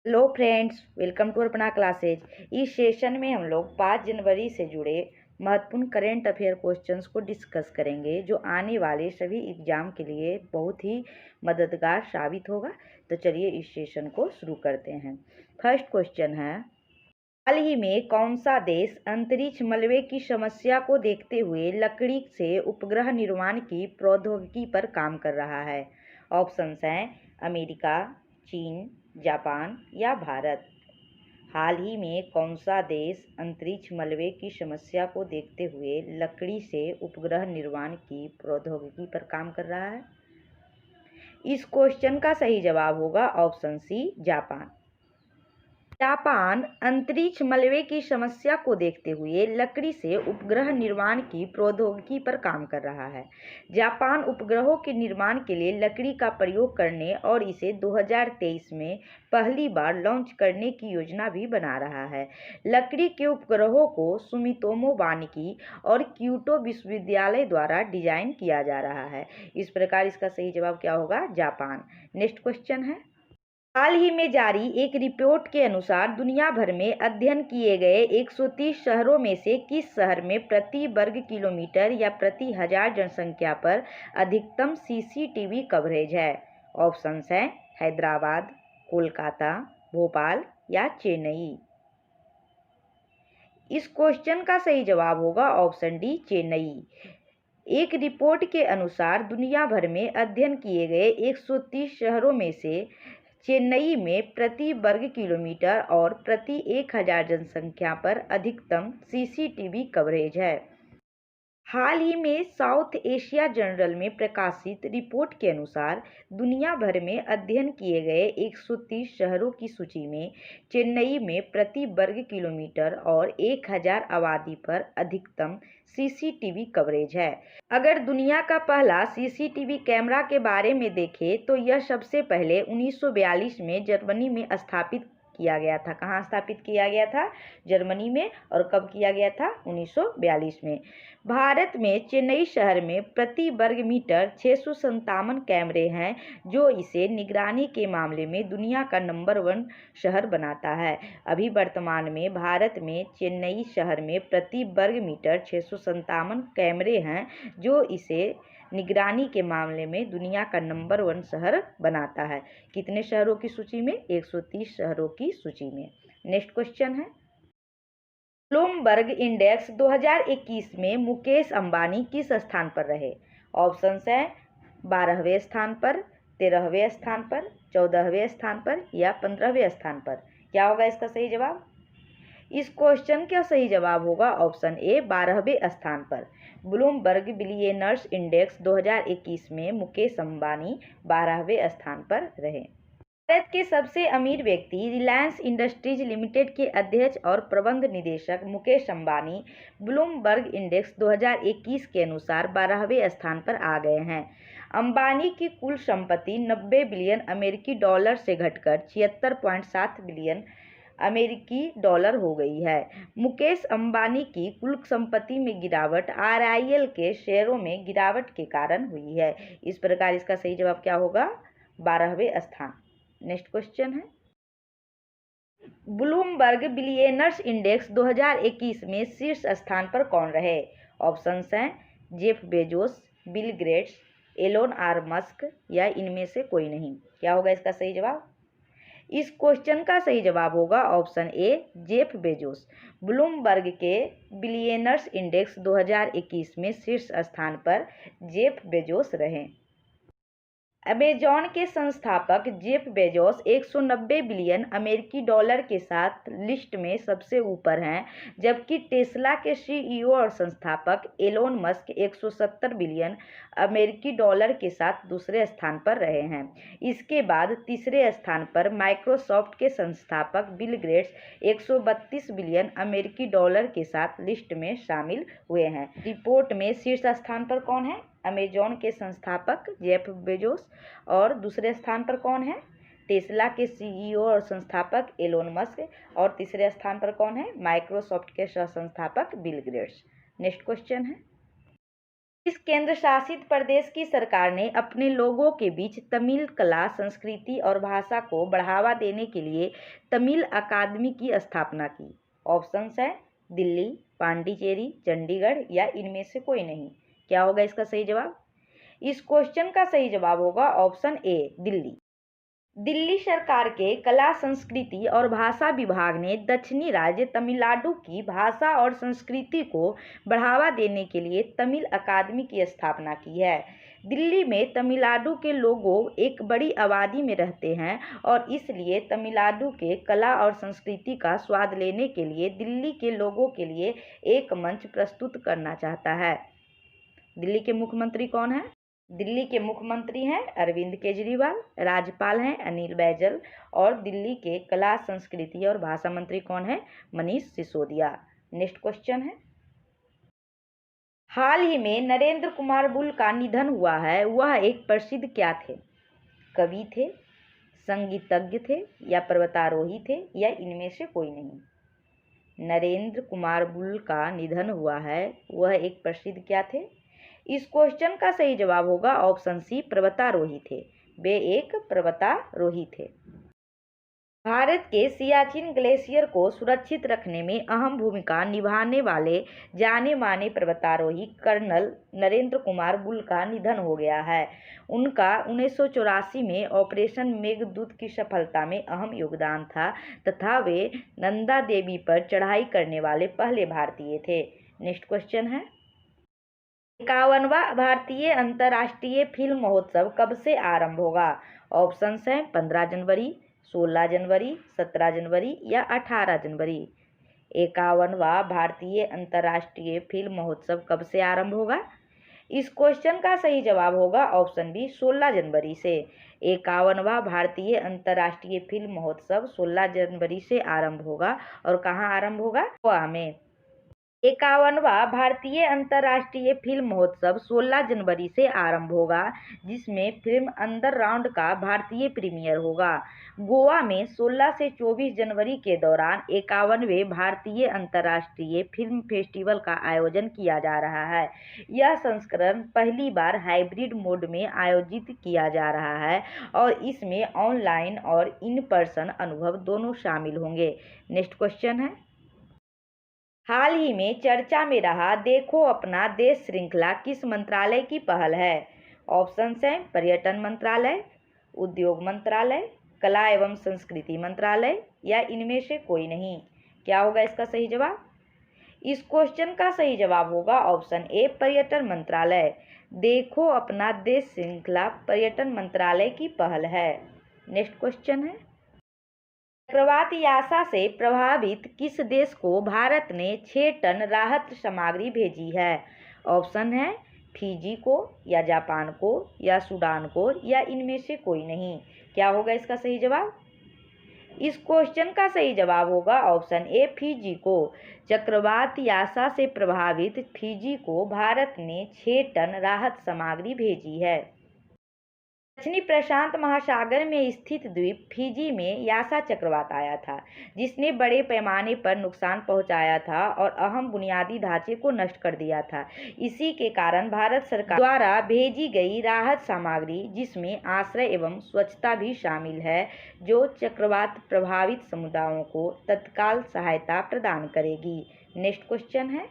Hello friends, welcome to अपना classes. इस session में हम लोग 5 जनवरी से जुड़े महत्वपूर्ण करेंट अफेयर क्वेश्चंस को डिस्कस करेंगे, जो आने वाले सभी एग्जाम के लिए बहुत ही मददगार साबित होगा। तो चलिए इस सेशन को शुरू करते हैं। फर्स्ट क्वेश्चन है, हाल ही में कौन सा देश अंतरिक्ष मलबे की समस्या को देखते हुए लकड़ी से उपग्रह निर्माण की प्रौद्योगिकी पर काम कर रहा है? ऑप्शंस हैं अमेरिका, चीन, जापान या भारत। हाल ही में कौन सा देश अंतरिक्ष मलबे की समस्या को देखते हुए लकड़ी से उपग्रह निर्माण की प्रौद्योगिकी पर काम कर रहा है? इस क्वेश्चन का सही जवाब होगा ऑप्शन सी, जापान। जापान अंतरिक्ष मलबे की समस्या को देखते हुए लकड़ी से उपग्रह निर्माण की प्रौद्योगिकी पर काम कर रहा है। जापान उपग्रहों के निर्माण के लिए लकड़ी का प्रयोग करने और इसे 2023 में पहली बार लॉन्च करने की योजना भी बना रहा है। लकड़ी के उपग्रहों को सुमितोमो वानिकी और क्योटो विश्वविद्यालय द्वारा डिजाइन किया जा रहा है। इस प्रकार इसका सही जवाब क्या होगा? जापान। नेक्स्ट क्वेश्चन है, हाल ही में जारी एक रिपोर्ट के अनुसार दुनिया भर में अध्ययन किए गए 130 शहरों में से किस शहर में प्रति वर्ग किलोमीटर या प्रति हजार जनसंख्या पर अधिकतम सीसीटीवी कवरेज है? ऑप्शंस हैं हैदराबाद, कोलकाता, भोपाल या चेन्नई। इस क्वेश्चन का सही जवाब होगा ऑप्शन डी, चेन्नई। एक रिपोर्ट के अनुसार दुनिया भर में अध्ययन किए गए 130 शहरों में से चेन्नई में प्रति वर्ग किलोमीटर और प्रति 1000 जनसंख्या पर अधिकतम सीसीटीवी कवरेज है। हाल ही में साउथ एशिया जर्नल में प्रकाशित रिपोर्ट के अनुसार दुनिया भर में अध्ययन किए गए 130 शहरों की सूची में चेन्नई में प्रति वर्ग किलोमीटर और 1000 आबादी पर अधिकतम सीसीटीवी कवरेज है। अगर दुनिया का पहला सीसीटीवी कैमरा के बारे में देखें तो यह सबसे पहले 1942 में जर्मनी में स्थापित किया गया था। कहाँ स्थापित किया गया था? जर्मनी में। और कब किया गया था? 1942 में। भारत में चेन्नई शहर में प्रति वर्ग मीटर 657 कैमरे हैं, जो इसे निगरानी के मामले में दुनिया का नंबर 1 शहर बनाता है। अभी वर्तमान में भारत में चेन्नई शहर में प्रति वर्ग मीटर 657 कैमरे हैं, जो इसे निगरानी के मामले में दुनिया का नंबर 1 शहर बनाता है। कितने शहरों की सूची में? 130 शहरों की सूची में। नेक्स्ट क्वेश्चन है, ब्लूमबर्ग इंडेक्स 2021 में मुकेश अंबानी किस स्थान पर रहे? ऑप्शंस हैं 12वें स्थान पर, 13वें स्थान पर, 14वें स्थान पर या 15वें स्थान पर। क्या होगा इसका सही जवाब? इस क्वेश्चन का सही जवाब होगा ऑप्शन ए, 12वें स्थान पर। ब्लूमबर्ग बिलियनर्स इंडेक्स 2021 में मुकेश अंबानी 12वें स्थान पर रहे। भारत के सबसे अमीर व्यक्ति रिलायंस इंडस्ट्रीज लिमिटेड के अध्यक्ष और प्रबंध निदेशक मुकेश अंबानी ब्लूमबर्ग इंडेक्स 2021 के अनुसार 12वें स्थान पर आ गए हैं। अंबानी की कुल संपत्ति 90 बिलियन अमेरिकी डॉलर से घटकर 76.7 बिलियन अमेरिकी डॉलर हो गई है। मुकेश अंबानी की कुल संपत्ति में गिरावट आरआईएल के शेयरों में गिरावट के कारण हुई है। इस प्रकार इसका सही जवाब क्या होगा? 12वें स्थान। नेक्स्ट क्वेश्चन है, ब्लूमबर्ग बिलियनर्स इंडेक्स 2021 में शीर्ष स्थान पर कौन रहे? ऑप्शंस हैं Jeff Bezos, Bill Gates, Elon R Musk या इनमें से कोई नहीं। क्या होगा इसका सही जवाब? इस क्वेश्चन का सही जवाब होगा option A, Jeff Bezos. Bloomberg के बिलियनर्स इंडेक्स 2021 में शीर्ष स्थान पर जेफ बेजोस रहे। अमेजॉन के संस्थापक जेफ बेजोस 190 बिलियन अमेरिकी डॉलर के साथ लिस्ट में सबसे ऊपर हैं, जबकि टेस्ला के सीईओ और संस्थापक एलोन मस्क 170 बिलियन अमेरिकी डॉलर के साथ दूसरे स्थान पर रहे हैं। इसके बाद तीसरे स्थान पर माइक्रोसॉफ्ट के संस्थापक बिल गेट्स 132 बिलियन अमेरिकी डॉलर के साथ लिस्ट में शामिल हुए हैं। रिपोर्ट में शीर्ष स्थान पर कौन है? अमेजॉन के संस्थापक जेफ बेजोस। और दूसरे स्थान पर कौन है? टेस्ला के सीईओ और संस्थापक एलोन मस्क। और तीसरे स्थान पर कौन है? माइक्रोसॉफ्ट के सह संस्थापक बिल गेट्स। नेक्स्ट क्वेश्चन है, इस केंद्र शासित प्रदेश की सरकार ने अपने लोगों के बीच तमिल कला, संस्कृति और भाषा को बढ़ावा देने के लिए तमिल अकादमी की स्थापना की? ऑप्शंस हैं दिल्ली, पांडिचेरी, चंडीगढ़ या इनमें से कोई नहीं। क्या होगा इसका सही जवाब? इस क्वेश्चन का सही जवाब होगा ऑप्शन ए, दिल्ली। दिल्ली सरकार के कला, संस्कृति और भाषा विभाग ने दक्षिणी राज्य तमिलनाडु की भाषा और संस्कृति को बढ़ावा देने के लिए तमिल अकादमी की स्थापना की है। दिल्ली में तमिलनाडु के लोगों एक बड़ी आबादी में रहते हैं और इसलिए तमिलनाडु के कला और संस्कृति का स्वाद लेने के लिए दिल्ली के लोगों के लिए एक मंच प्रस्तुत करना चाहता है। दिल्ली के मुख्यमंत्री कौन है? दिल्ली के मुख्यमंत्री हैं अरविंद केजरीवाल, राज्यपाल हैं अनिल बैजल और दिल्ली के कला, संस्कृति और भाषा मंत्री कौन है? मनीष सिसोदिया। नेक्स्ट क्वेश्चन है, हाल ही में नरेंद्र कुमार बुल का निधन हुआ है, वह एक प्रसिद्ध क्या थे? कवि थे, संगीतज्ञ थे या पर्वतारोही थे या इनमें से कोई नहीं। नरेंद्र कुमार बुल का निधन हुआ है, वह एक प्रसिद्ध क्या थे? इस क्वेश्चन का सही जवाब होगा ऑप्शन सी, पर्वतारोही थे। वे एक पर्वतारोही थे। भारत के सियाचिन ग्लेशियर को सुरक्षित रखने में अहम भूमिका निभाने वाले जाने माने पर्वतारोही कर्नल नरेंद्र कुमार बुल का निधन हो गया है। उनका 1984 में ऑपरेशन मेघदूत की सफलता में अहम योगदान था तथा वे नंदा देवी पर चढ़ाई करने वाले पहले भारतीय थे। नेक्स्ट क्वेश्चन है, 51वां भारतीय अंतर्राष्ट्रीय फिल्म महोत्सव कब से आरंभ होगा? ऑप्शंस हैं 15 जनवरी, 16 जनवरी, 17 जनवरी या 18 जनवरी। 51वां भारतीय अंतर्राष्ट्रीय फिल्म महोत्सव कब से आरंभ होगा? इस क्वेश्चन का सही जवाब होगा ऑप्शन बी, 16 जनवरी से। 51वां भारतीय अंतर्राष्ट्रीय फिल्म महोत्सव 16 जनवरी से आरंभ होगा और कहाँ आरंभ होगा? गोवा में। 51वां भारतीय अंतर्राष्ट्रीय फिल्म महोत्सव 16 जनवरी से आरंभ होगा, जिसमें फिल्म अंडरग्राउंड का भारतीय प्रीमियर होगा। गोवा में 16 से 24 जनवरी के दौरान 51वें भारतीय अंतर्राष्ट्रीय फिल्म फेस्टिवल का आयोजन किया जा रहा है। यह संस्करण पहली बार हाइब्रिड मोड में आयोजित किया जा रहा है और इसमें ऑनलाइन और इन पर्सन अनुभव दोनों शामिल होंगे। नेक्स्ट क्वेश्चन है, हाल ही में चर्चा में रहा देखो अपना देश श्रृंखला किस मंत्रालय की पहल है? ऑप्शंस हैं पर्यटन मंत्रालय, उद्योग मंत्रालय, कला एवं संस्कृति मंत्रालय या इनमें से कोई नहीं। क्या होगा इसका सही जवाब? इस क्वेश्चन का सही जवाब होगा ऑप्शन ए, पर्यटन मंत्रालय। देखो अपना देश श्रृंखला पर्यटन मंत्रालय की पहल है। नेक्स्ट क्वेश्चन है, चक्रवात यासा से प्रभावित किस देश को भारत ने 6 टन राहत सामग्री भेजी है? ऑप्शन है फिजी को या जापान को या सूडान को या इनमें से कोई नहीं। क्या होगा इसका सही जवाब? इस क्वेश्चन का सही जवाब होगा ऑप्शन ए, फिजी को। चक्रवात यासा से प्रभावित फिजी को भारत ने 6 टन राहत सामग्री भेजी है। दक्षिणी प्रशांत महासागर में स्थित द्वीप फिजी में यासा चक्रवात आया था, जिसने बड़े पैमाने पर नुकसान पहुंचाया था और अहम बुनियादी ढांचे को नष्ट कर दिया था। इसी के कारण भारत सरकार द्वारा भेजी गई राहत सामग्री, जिसमें आश्रय एवं स्वच्छता भी शामिल है, जो चक्रवात प्रभावित समुदायों को तत्काल सहायता प्रदान करेगी। नेक्स्ट क्वेश्चन है,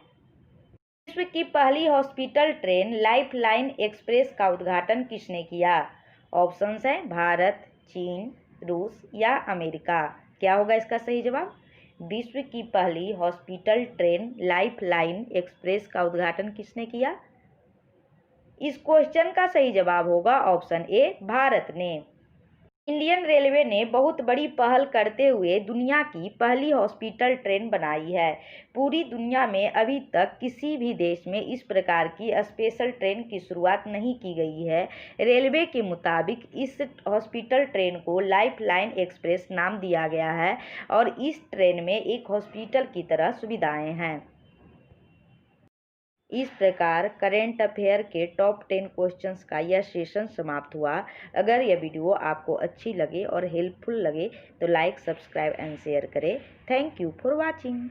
विश्व की पहली हॉस्पिटल ट्रेन लाइफलाइन एक्सप्रेस का उद्घाटन किसने किया? ऑप्शंस हैं भारत, चीन, रूस या अमेरिका। क्या होगा इसका सही जवाब? विश्व की पहली हॉस्पिटल ट्रेन लाइफलाइन एक्सप्रेस का उद्घाटन किसने किया? इस क्वेश्चन का सही जवाब होगा ऑप्शन ए, भारत ने। इंडियन रेलवे ने बहुत बड़ी पहल करते हुए दुनिया की पहली हॉस्पिटल ट्रेन बनाई है। पूरी दुनिया में अभी तक किसी भी देश में इस प्रकार की स्पेशल ट्रेन की शुरुआत नहीं की गई है। रेलवे के मुताबिक इस हॉस्पिटल ट्रेन को लाइफलाइन एक्सप्रेस नाम दिया गया है और इस ट्रेन में एक हॉस्पिटल की तरह सुविधाएं हैं। इस प्रकार करेंट अफेयर के टॉप 10 क्वेश्चंस का यह सेशन समाप्त हुआ। अगर यह वीडियो आपको अच्छी लगे और हेल्पफुल लगे तो लाइक, सब्सक्राइब एंड शेयर करें। Thank you for watching.